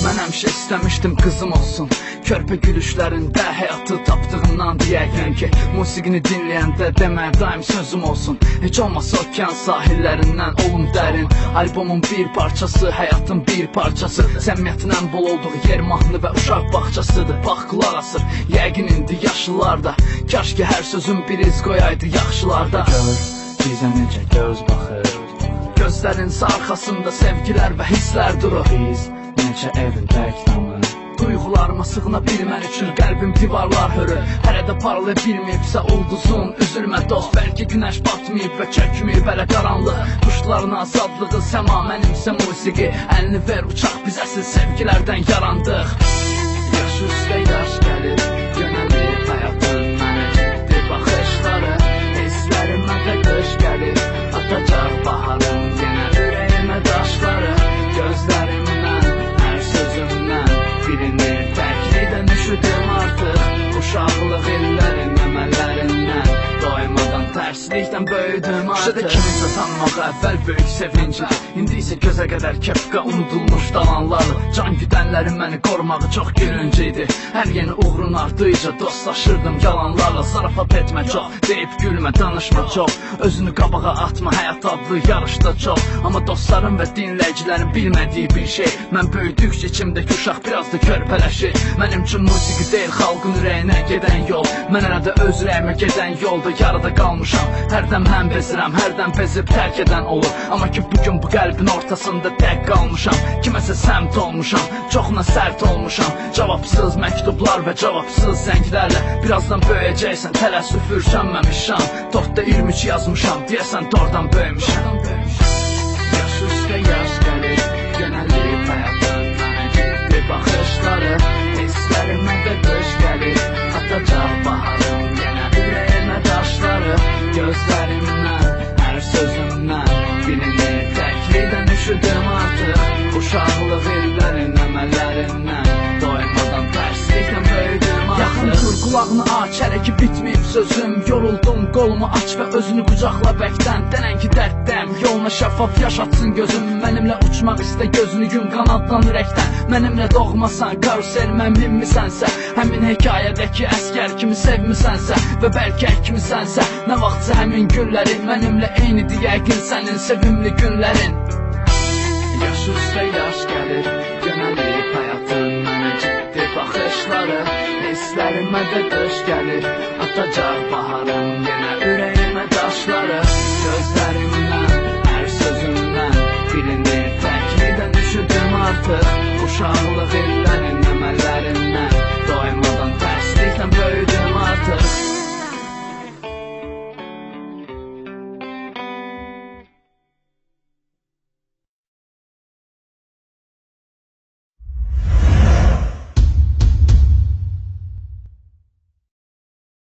Mən həmişə istəmişdim qızım olsun. Körpə gülüşlərində həyatı tapdığımdan deyərkən ki, musiqini dinləyəndə deməyə daim sözüm olsun. Heç olmasa okean sahillərindən olum dərin. Albomun bir parçası, həyatın bir parçası. Səmiyyətindən bol olduğu yer mahnı və uşaq bağçasıdır. Bax qulaq asır, yəqin indi yaşlılarda. Kaş ki hər sözüm bir iz qoyaydı yaxşılarda. Gör, bizə necə göz baxır. Gözlərin arxasında sevgilər və hisslər durur. Biz necə evin tək damı. Duyğularıma sığına bilmən üçün qəlbim divarlar hörür. Hələ də parlaya bilməyibsə ulduzun, üzülmə dost. Bəlkə günəş batmayıb və çökməyib hələ qaranlıq. Quşların azadlığı, səma mənimsə musiqi. Əlini ver uçaq, biz əsil sevgilərdən yarandıq. Yaş üstə yaş gəlir, yönəlib həyatın mənə ciddi baxışları. Hisslərimə də qış gəlir, atacaq baharım yenə ürəyimə daşları. Gözlərimdən, hər sözümdən bilinir təklidən üşüdüm artıq. Uşaqlıq illərin əməllərindən doymadan tərslikdən böyüdüm artıq. Şədə kimisə tanımaq əvvəl böyük sevincidir. İndi isə gözə qədər kepqa unudulmuş dalanlarla. Can güdənlərin məni qorumağı çox gülüncü idi. Hər yeni uğrun ardıqca dostlaşırdım yalanlarla. Zarafat etmə çox, deyib gülmə, danışma çox. Özünü qabağa atma, həyat adlı yarışda çox. Amma dostlarım və dinləyicilərin bilmədiyi bir şey. Mən böyüdükcə içimdəki uşaq biraz da körpələşir. Mənim üçün musiqi deyil, xalqın ürəyinə gedən yol. Mən hələ də öz ürəyimə gedən yolda yarıda qalmışam. Hərdəm həm bezirəm, hərdən bezib tərk edən olur. Amma ki bugün bu qəlbin ortasında tək qalmışam. Kiməsə səmt olmuşam, çoxuna sərt olmuşam. Cavabsız məktublar və cavabsız zənglərlə. Birazdan böyüyəcəksən, tələssüf ürşənməmişəm. Tortda 23 yazmışam, deyəsən tordan böyümüşəm. Yaş üstə yaş gəlir, yönəlib həyatın mənə ciddi baxışları. Hisslərimə də qış gəlir, atacaq baharım yenə ürəyimə daşları. Gözlərimdən, hər sözümdən bilinir təklidən üşüdüm artıq. Uşaqlıq illərin əməllərindən doymadan tərslikdən böyüdüm artıq. Yaxın dur, qulağını aç, hələ ki bitməyib sözüm. Yoruldum, qolumu aç və özünü qucaqla bəkdən. Denən ki dərddəm, yoluna şəffaf yaşatsın gözüm. Mənimlə uçmaq istə, gözünü yum qanaddan ürəkdən. Mənimlə doğmasan, karusel məmnunmisənsə, həmin hekayədəki əskər kimi sevmisənsə və bəlkə əkmisənsə, nə vaxtsa həmin günlərin mənimlə eynidir yəqin sənin sevimli günlərin. Yaş üstə yaş gəlir, yönəlib həyatın mənə ciddi baxışları. Hisslərimə də qış gəlir, atacaq baharım yenə ürəyimə daşları. Gözlərimdən, hər sözümdən bilinir təklidən üşüdüm artıq. Uşaqlıq illərin əməllərindən doymadan tərslikdən böyüdüm artıq.